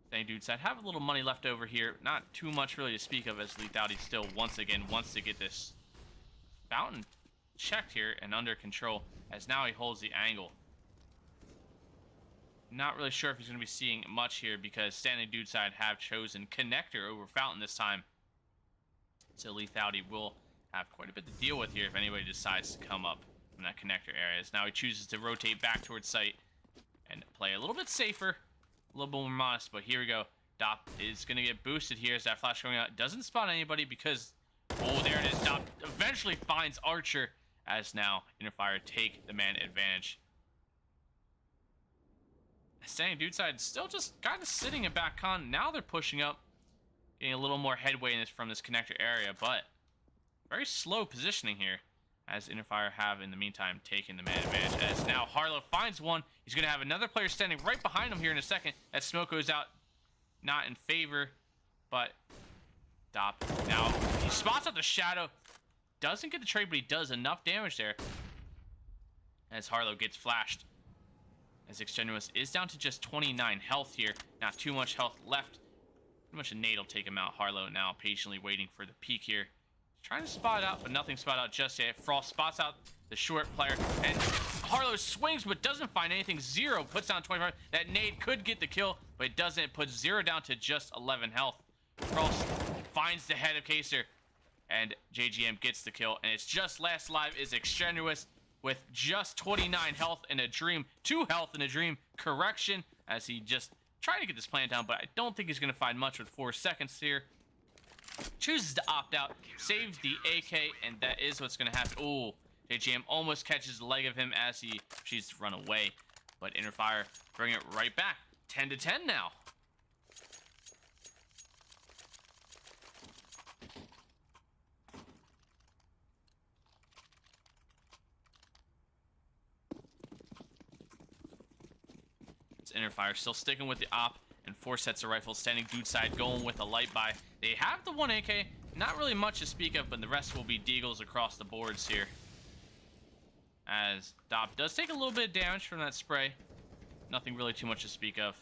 Speaker 1: Standing Dudeside have a little money left over here. Not too much really to speak of, as Lethality still once again wants to get this fountain checked here and under control, as now he holds the angle. Not really sure if he's going to be seeing much here, because standing Dudeside have chosen connector over fountain this time. So Lethality will have quite a bit to deal with here if anybody decides to come up from that connector area. Now he chooses to rotate back towards site and play a little bit safer, a little bit more modest. But here we go. Dop is going to get boosted here as that flash going out. Doesn't spot anybody because, oh, there it is. Dop eventually finds Archer, as now Inner Fire take the man advantage. Standing Dudeside still just kind of sitting in back con. Now they're pushing up, getting a little more headway in this from this connector area, but very slow positioning here, as Inner Fire have in the meantime taken the man advantage. As now Harlow finds one. He's going to have another player standing right behind him here in a second. As smoke goes out, not in favor, but Dop now he spots out the shadow. Doesn't get the trade, but he does enough damage there as Harlow gets flashed. As Extenuous is down to just 29 health here. Not too much health left. Pretty much a nade will take him out. Harlow now patiently waiting for the peak here. Trying to spot out, but nothing spot out just yet. Frost spots out the short player, and Harlow swings but doesn't find anything. 0 puts down 25. That nade could get the kill, but it doesn't. It puts 0 down to just 11 health. Frost finds the head of Kaser, and JGM gets the kill. And it's just last live is Extenuous with just 29 health in a dream. 2 health in a dream. Correction, as he just trying to get this plan down, but I don't think he's going to find much with 4 seconds here. Chooses to opt out, saves the AK, and that is what's going to happen. Ooh, JGM almost catches the leg of him as he chooses to run away. But Interfire bring it right back. 10-10 now. Interfire still sticking with the op and 4 sets of rifles. Standing Dudeside going with a light buy. They have the 1 AK, not really much to speak of, but the rest will be deagles across the boards here. As Dop does take a little bit of damage from that spray. Nothing really too much to speak of.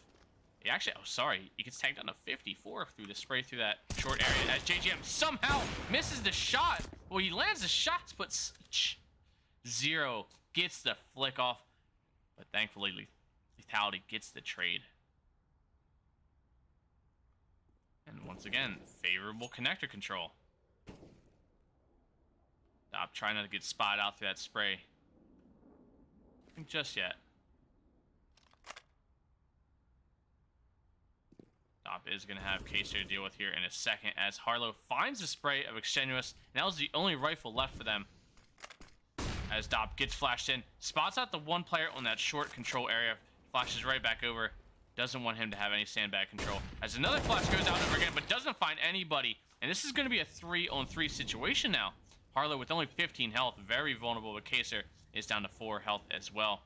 Speaker 1: He actually, oh sorry, he gets tagged down to 54 through the spray through that short area as JGM somehow misses the shot. Well, he lands the shots, but Zero gets the flick off. But thankfully, Lethality gets the trade. And once again, favorable connector control. Stop trying not to get spotted out through that spray. I think just yet. Stop is going to have Kaser to deal with here in a second as Harlow finds a spray of Extenuous. And that was the only rifle left for them. As Dop gets flashed in, spots out the 1 player on that short control area, flashes right back over. Doesn't want him to have any sandbag control. As another flash goes out over again, but doesn't find anybody. And this is going to be a 3-on-3 situation now. Harlow with only 15 health, very vulnerable, but Kaser is down to 4 health as well.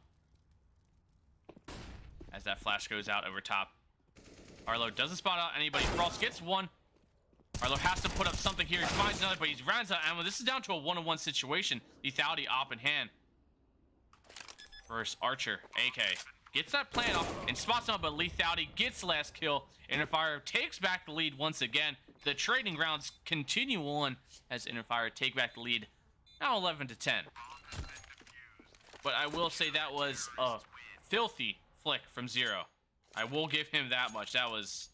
Speaker 1: As that flash goes out over top. Harlow doesn't spot out anybody. Frost gets 1. Harlow has to put up something here. He finds another, but he runs out of ammo. This is down to a 1-on-1 situation. Lethality op in hand. Versus Archer, AK. Gets that plan off and spots him, but Lethality gets the last kill. Interfire takes back the lead once again. The trading rounds continue on as Interfire take back the lead. Now 11-10. But I will say that was a filthy flick from Zero. I will give him that much. That was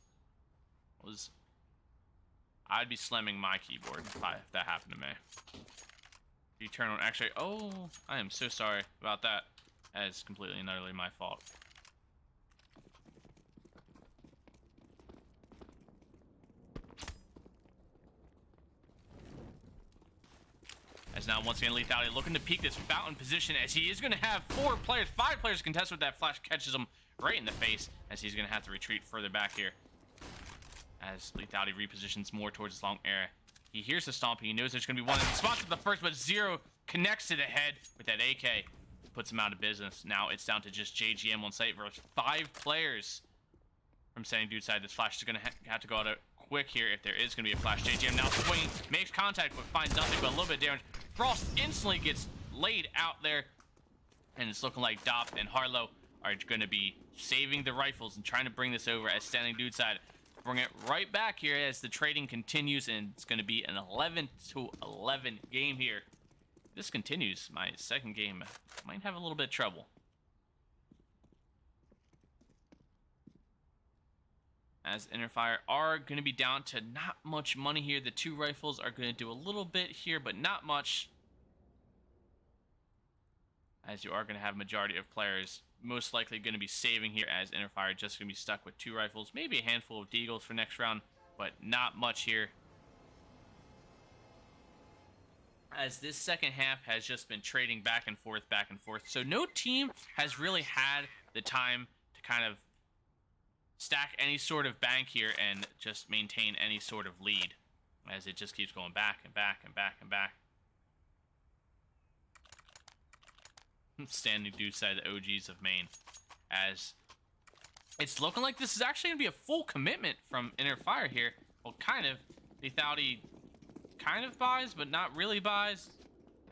Speaker 1: I'd be slamming my keyboard if that happened to me. You turn on, actually, oh, I am so sorry about that. That is completely and utterly my fault. As now, once again, Lethality looking to peek this fountain position as he is going to have 5 players contest with that flash, catches him right in the face as he's going to have to retreat further back here. As Lethality repositions more towards this long area. He hears the stomping. He knows there's going to be one. He spots at the first, but Zero connects to the head with that AK. Puts him out of business. Now it's down to just JGM on site versus 5 players from Standing Dudeside. This flash is going to have to go out quick here if there is going to be a flash. JGM now swinging, makes contact, but finds nothing but a little bit of damage. Frost instantly gets laid out there. And it's looking like Dop and Harlow are going to be saving the rifles and trying to bring this over as Standing Dudeside. Bring it right back here as the trading continues, and it's going to be an 11-11 game here. This continues. My second game might have a little bit of trouble. As Interfire are going to be down to not much money here. The 2 rifles are going to do a little bit here, but not much. As you are going to have a majority of players most likely going to be saving here, as Interfire just going to be stuck with 2 rifles. Maybe a handful of deagles for next round, but not much here. As this second half has just been trading back and forth. So no team has really had the time to kind of stack any sort of bank here and just maintain any sort of lead. As it just keeps going back and back and back and back. Standing Dudeside, the OGs of Maine. As it's looking like this is actually going to be a full commitment from Interfire here. Well, kind of. Lethality kind of buys, but not really buys.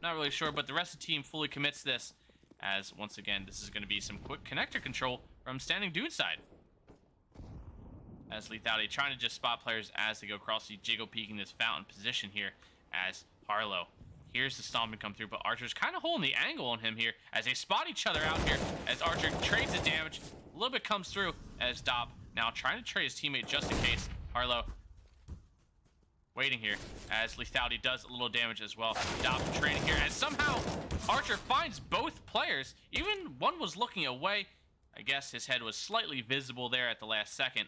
Speaker 1: Not really sure, but the rest of the team fully commits this. As, once again, this is going to be some quick connector control from Standing Dudeside. As Lethality trying to just spot players as they go across. The jiggle peeking this fountain position here as Harlow. Here's the stomping come through, but Archer's kind of holding the angle on him here as they spot each other out here as Archer trades the damage. A little bit comes through as Dop now trying to trade his teammate just in case. Harlow waiting here as Lethality does a little damage as well. Dop trading here as somehow Archer finds both players. Even one was looking away. I guess his head was slightly visible there at the last second,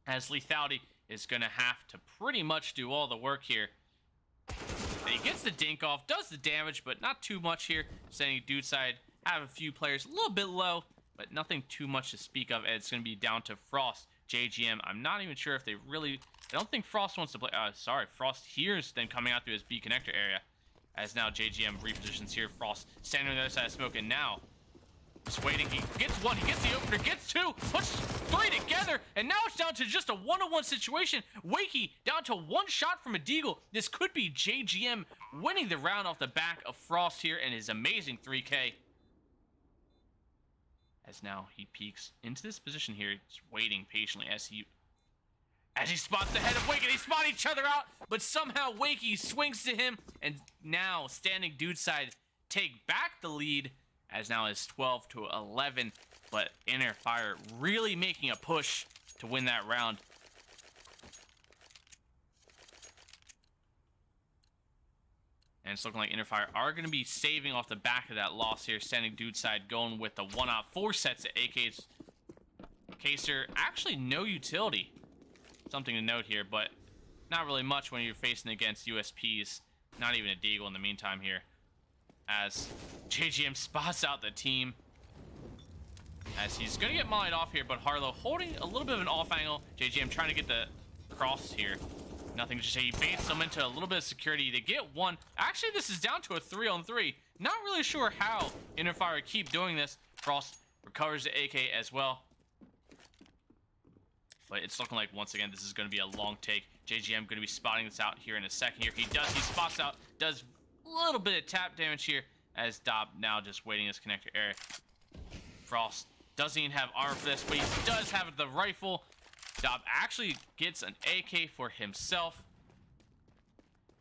Speaker 1: as Lethality is going to have to pretty much do all the work here. And he gets the dink off, does the damage, but not too much here. Sending Dudeside have a few players a little bit low, but nothing too much to speak of. And it's going to be down to Frost, JGM. I'm not even sure if they really... I don't think Frost wants to play... sorry, Frost hears them coming out through his B connector area. As now JGM repositions here. Frost standing on the other side of smoke, and now just waiting. He gets one, he gets the opener, gets two, puts three together, and now it's down to just a one-on-one situation. Wakey down to one shot from a deagle. This could be JGM winning the round off the back of Frost here and his amazing 3K. As now he peeks into this position here, just waiting patiently as he spots the head of Wakey. They spot each other out, but somehow Wakey swings to him, and now standing Dudeside take back the lead, as now it's 12-11, but Inner Fire really making a push to win that round. And it's looking like Inner Fire are going to be saving off the back of that loss here. Standing Dudeside going with the 1-op, 4 sets of AKs. Kaser, actually no utility. Something to note here, but not really much when you're facing against USPs. Not even a deagle in the meantime here. As JGM spots out the team. As he's going to get mollied off here, but Harlow holding a little bit of an off angle. JGM trying to get the cross here. Nothing to say. He baits them into a little bit of security. They get one. Actually, this is down to a 3-on-3. Not really sure how Inner Fire keep doing this. Frost recovers the AK as well. But it's looking like, once again, this is going to be a long take. JGM going to be spotting this out here in a second here. He spots out, does a little bit of tap damage here, as Dob now just waiting his connector area. Frost doesn't even have armor for this, but he does have the rifle. Dob actually gets an AK for himself.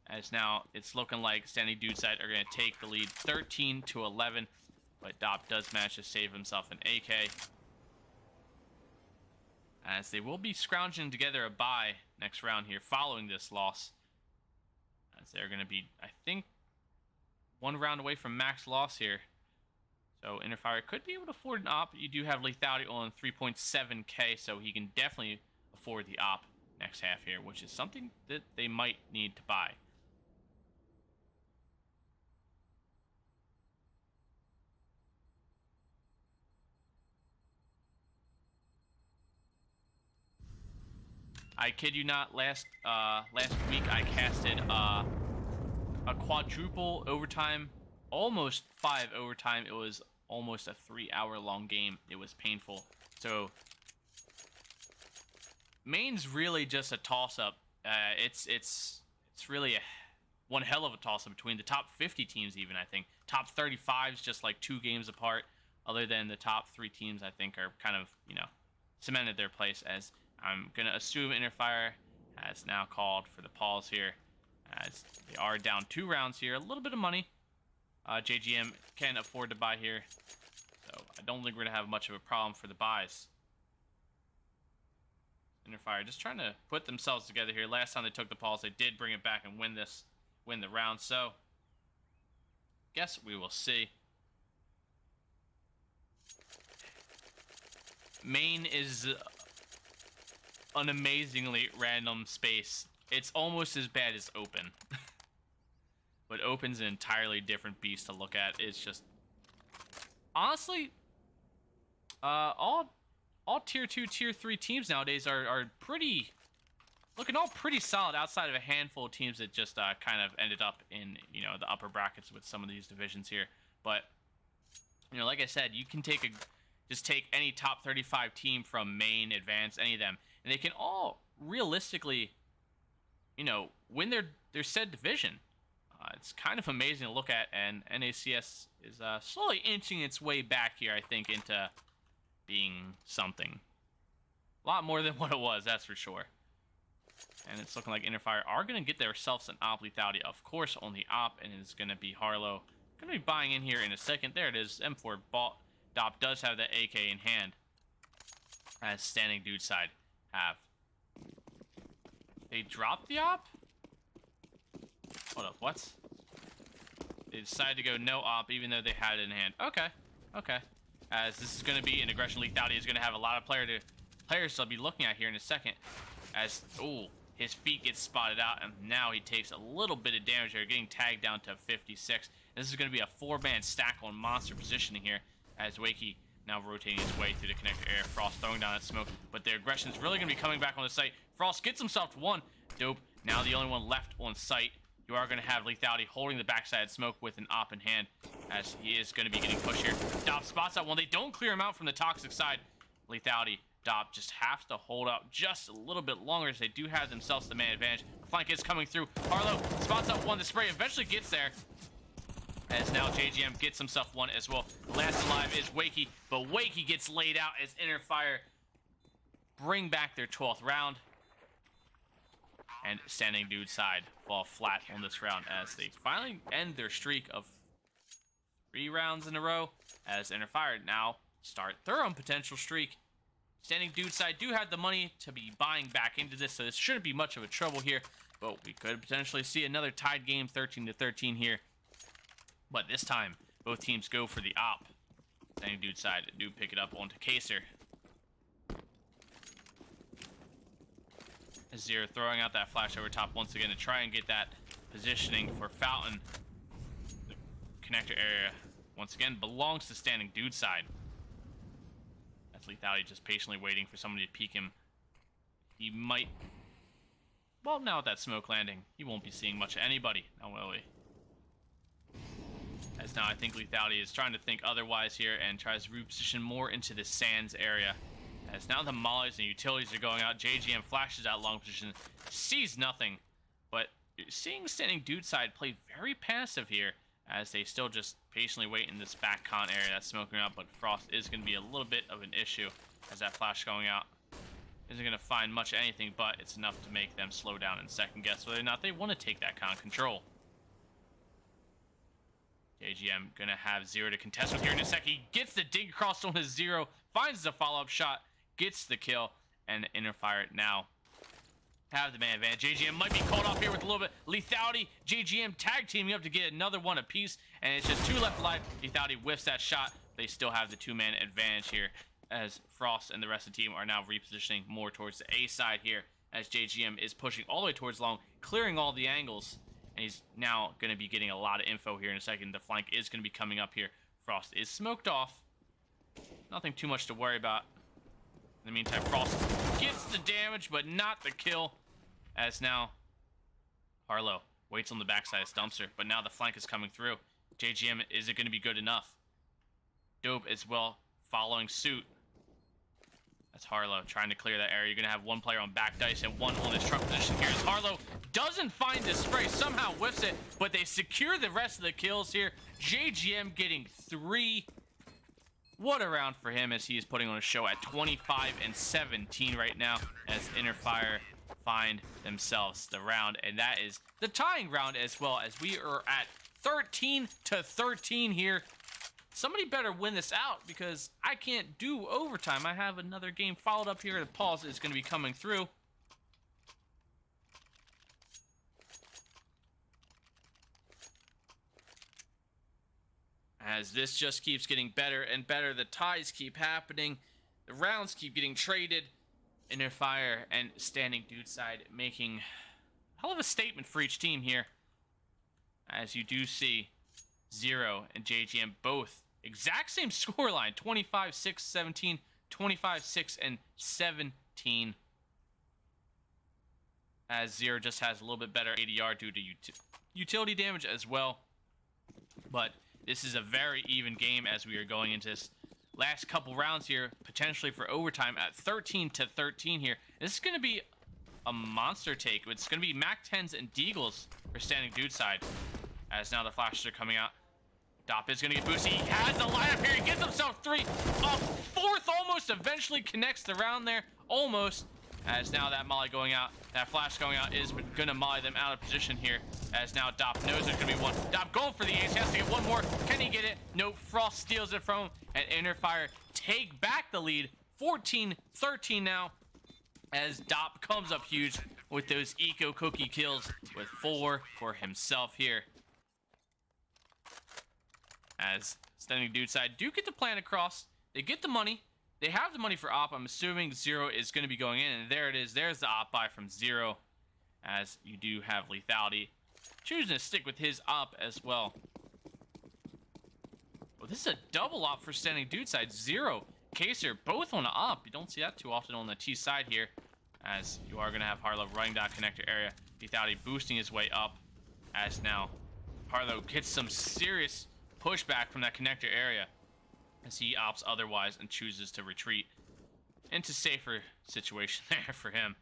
Speaker 1: As now it's looking like Standing Dudeside are going to take the lead 13-11. But Dob does manage to save himself an AK. As they will be scrounging together a bye next round here following this loss. As they're going to be, I think, one round away from max loss here. So Inner Fire could be able to afford an op. You do have Lethality on 3.7k, so he can definitely afford the op next half here, which is something that they might need to buy. I kid you not, last week I casted a quadruple overtime, almost 5 overtime. It was almost a 3-hour-long game. It was painful. So main's really just a toss-up. It's really one hell of a toss-up between the top 50 teams even, I think. Top 35's just like 2 games apart. Other than the top 3 teams, I think, are kind of, you know, cemented their place. As I'm going to assume Inner Fire has now called for the pause here, as they are down 2 rounds here. A little bit of money JGM can afford to buy here, so I don't think we're going to have much of a problem for the buys. Inner Fire just trying to put themselves together here. Last time they took the pause, they did bring it back and win the round, so guess we will see. Main is an amazingly random space. It's almost as bad as Open. But Open's an entirely different beast to look at. It's just, honestly, all tier 2, tier 3 teams nowadays are looking all pretty solid, outside of a handful of teams that just kind of ended up in, you know, the upper brackets with some of these divisions here. But, you know, like I said, you can just take any top 35 team from main, advanced, any of them, and they can all realistically, you know, win their said division. It's kind of amazing to look at, and NACS is slowly inching its way back here, I think, into being something. A lot more than what it was, that's for sure. And it's looking like Inner Fire are going to get themselves an op lethality, of course, on the op, and it's going to be Harlow. Going to be buying in here in a second. There it is, M4 bought. Dop does have the AK in hand, as Standing Dudeside have. They dropped the op? Hold up, what? They decided to go no op even though they had it in hand. Okay, okay. as this is going to be an aggression. Lethality is going to have a lot of players to be looking at here in a second, as, ooh, his feet get spotted out, and now he takes a little bit of damage here, getting tagged down to 56. This is going to be a 4-man stack on monster positioning here, as Wakey now rotating his way through the connector area. Frost throwing down that smoke, but their aggression is really going to be coming back on the site. Frost gets himself to 1. Dope, now the only one left on site. You are going to have Lethality holding the backside smoke with an op in hand, as he is going to be getting pushed here. Dop spots that one. They don't clear him out from the toxic side. Lethality, Dop just has to hold out just a little bit longer, as they do have themselves the man advantage. Flank is coming through. Harlow spots out one. The spray eventually gets there, as now JGM gets himself 1 as well. Last alive is Wakey, but Wakey gets laid out as Inner Fire bring back their 12th round. And Standing Dudeside fall flat on this round, as they finally end their streak of 3 rounds in a row, as Inner Fire now start their own potential streak. Standing Dudeside do have the money to be buying back into this, so this shouldn't be much of a trouble here, but we could potentially see another tied game, 13-13 here. But this time, both teams go for the op. Standing Dudeside do pick it up onto Kaser. Zero throwing out that flash over top once again to try and get that positioning for Fountain. The connector area, once again, belongs to Standing Dudeside. That's Lethality just patiently waiting for somebody to peek him. He might... Well, now with that smoke landing, he won't be seeing much of anybody, now will he? As now I think Lethality is trying to think otherwise here and tries to reposition more into the sands area. As now the mollies and utilities are going out, JGM flashes out long position, sees nothing, but seeing Standing Dudeside play very passive here, as they still just patiently wait in this back con area that's smoking out, but Frost is going to be a little bit of an issue, as that flash going out isn't going to find much anything, but it's enough to make them slow down and second guess whether or not they want to take that con control. JGM going to have Zero to contest with here in a sec. He gets the dig across on his Zero, finds the follow-up shot, gets the kill, and Inner Fire now have the man advantage. JGM might be called off here with a little bit. Lethality, JGM tag teaming up to get another one apiece, and it's just 2 left alive. Lethality whiffs that shot. They still have the 2-man advantage here, as Frost and the rest of the team are now repositioning more towards the A side here, as JGM is pushing all the way towards long, clearing all the angles, and he's now going to be getting a lot of info here in a second. The flank is going to be coming up here. Frost is smoked off. Nothing too much to worry about. In the meantime, Frost gets the damage, but not the kill, as now Harlow waits on the backside of Dumpster, but now the flank is coming through. JGM, is it going to be good enough? Dope as well, following suit. That's Harlow trying to clear that area. You're going to have 1 player on back dice and 1 on his truck position here, as Harlow doesn't find the spray, somehow whiffs it, but they secure the rest of the kills here. JGM getting 3. What a round for him, as he is putting on a show at 25-17 right now, as Inner Fire find themselves the round, and that is the tying round as well, as we are at 13-13 here. Somebody better win this out, because I can't do overtime. I have another game followed up here. The pause is going to be coming through. As this just keeps getting better and better, the ties keep happening, the rounds keep getting traded. Inner Fire and Standing Dudeside making a hell of a statement for each team here. As you do see, Zero and JGM both exact same scoreline, 25-6-17, 25-6-17. As Zero just has a little bit better ADR due to utility damage as well. But this is a very even game, as we are going into this last couple rounds here, potentially for overtime at 13-13 here. This is going to be a monster take. It's going to be Mac 10s and Deagles for Standing Dudeside, as now the flashes are coming out. Dop is going to get boosted. He has the lineup here. He gets himself 3. A 4th almost eventually connects the round there. Almost. As now that molly going out, that flash going out is going to molly them out of position here. As now Dop knows there's going to be 1. Dop going for the ace. He has to get 1 more. Can he get it? Nope. Frost steals it from him. And Inner Fire take back the lead. 14-13 now. As Dop comes up huge with those eco cookie kills with 4 for himself here. As Standing Dudeside do get to plan across. They get the money. They have the money for op. I'm assuming Zero is going to be going in, and there it is. There's the op buy from Zero, as you do have Lethality choosing to stick with his op as well. Well, this is a double op for standing Dudeside. Zero, Kaser, both on the op. You don't see that too often on the T side here, as you are going to have Harlow running down connector area. Lethality boosting his way up, as now Harlow gets some serious pushback from that connector area, as he opts otherwise and chooses to retreat into safer situation there for him,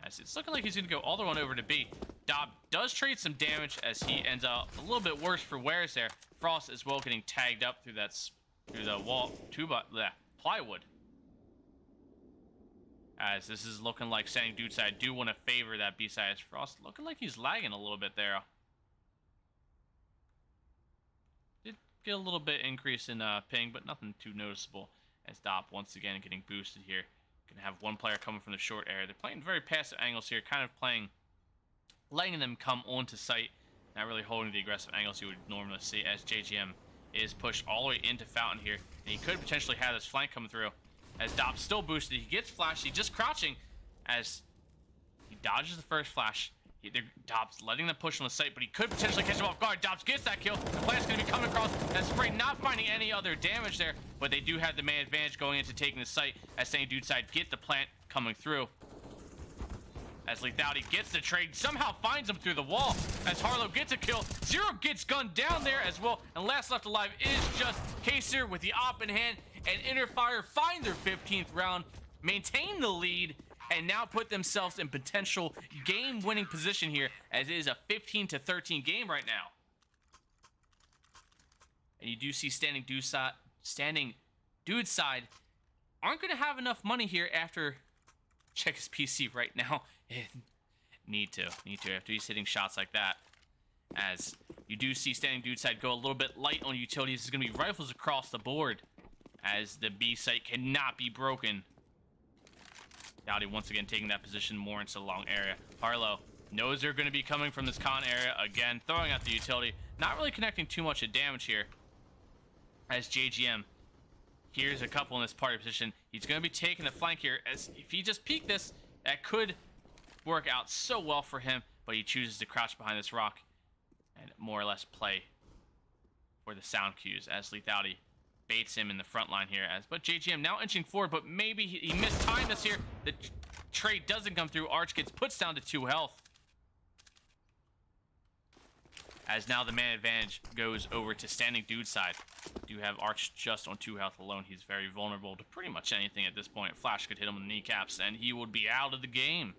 Speaker 1: as it's looking like he's going to go all the way on over to B. Dob does trade some damage, as he ends up a little bit worse for wears there. Frost as well getting tagged up through the wall, plywood, as this is looking like saying Dudeside do want to favor that B side, as Frost looking like he's lagging a little bit there. Did get a little bit increase in ping, but nothing too noticeable, as Dop once again getting boosted here. Gonna have one player coming from the short area. They're playing very passive angles here, kind of letting them come onto site, not really holding the aggressive angles you would normally see, as JGM is pushed all the way into Fountain here, and he could potentially have this flank coming through, as Dop's still boosted. He gets flashy, just crouching, as he dodges the first flash. Dobbs letting them push on the site, but he could potentially catch him off guard. Dobbs gets that kill. The plant's going to be coming across. That spray not finding any other damage there, but they do have the man advantage going into taking the site, as saying Dudeside get the plant coming through. As Lethality gets the trade, somehow finds him through the wall, as Harlow gets a kill. Zero gets gunned down there as well, and last left alive is just Kaser with the op in hand, and Interfire find their 15th round, maintain the lead, and now put themselves in potential game-winning position here, as it is a 15-13 game right now. And you do see standing Dudeside aren't going to have enough money here after check his PC right now. Need to after he's hitting shots like that. As you do see standing Dudeside go a little bit light on utilities. There's going to be rifles across the board, as the B site cannot be broken. Dowdy once again taking that position more into the long area. Harlow knows they're going to be coming from this con area again, throwing out the utility. Not really connecting too much of damage here, as JGM here's a couple in this party position. He's going to be taking the flank here, as if he just peeked this, that could work out so well for him, but he chooses to crouch behind this rock and more or less play for the sound cues, as Lethality baits him in the front line here, but JGM now inching forward, but maybe he mistimed this here. The trade doesn't come through. Arch gets puts down to 2 health, as now the man advantage goes over to standing Dudeside. Do have Arch just on 2 health alone. He's very vulnerable to pretty much anything at this point. Flash could hit him in the kneecaps and he would be out of the game,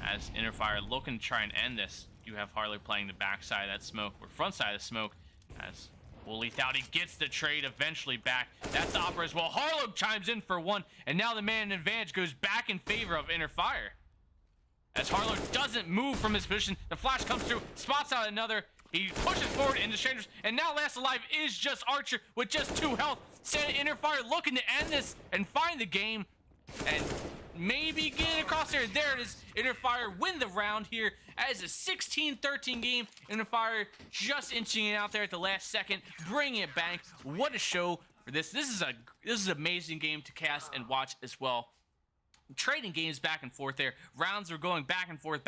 Speaker 1: as Interfire looking to try and end this. You have Harley playing the backside of that smoke, or front side of the smoke, as well, Lethality gets the trade eventually back. That's the Opera as well. Harlow chimes in for 1, and now the man advantage goes back in favor of Interfire, as Harlow doesn't move from his position. The flash comes through, spots out another. He pushes forward into strangers, and now last alive is just Archer with just 2 health. Interfire looking to end this and find the game, and maybe get it across there. There it is. Interfire win the round here as a 16-13 game. Interfire just inching it out there at the last second, bringing it back. What a show for this. This is an amazing game to cast and watch as well. Trading games back and forth there. Rounds are going back and forth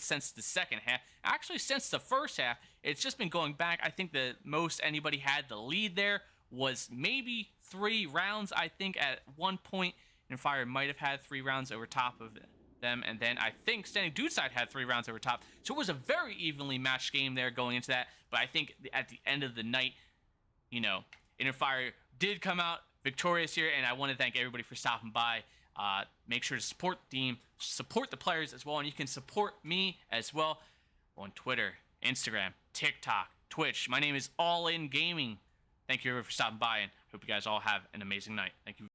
Speaker 1: since the second half. Actually, since the first half, it's just been going back. I think the most anybody had the lead there was maybe 3 rounds. I think at one point, Fire might have had 3 rounds over top of them, and then I think standing Dudeside had 3 rounds over top. So it was a very evenly matched game there going into that. But I think at the end of the night, you know, Interfire did come out victorious here, and I want to thank everybody for stopping by. Make sure to support the team, support the players as well, and you can support me as well on Twitter, Instagram, TikTok, Twitch. My name is All In Gaming. Thank you everybody for stopping by, and hope you guys all have an amazing night. Thank you.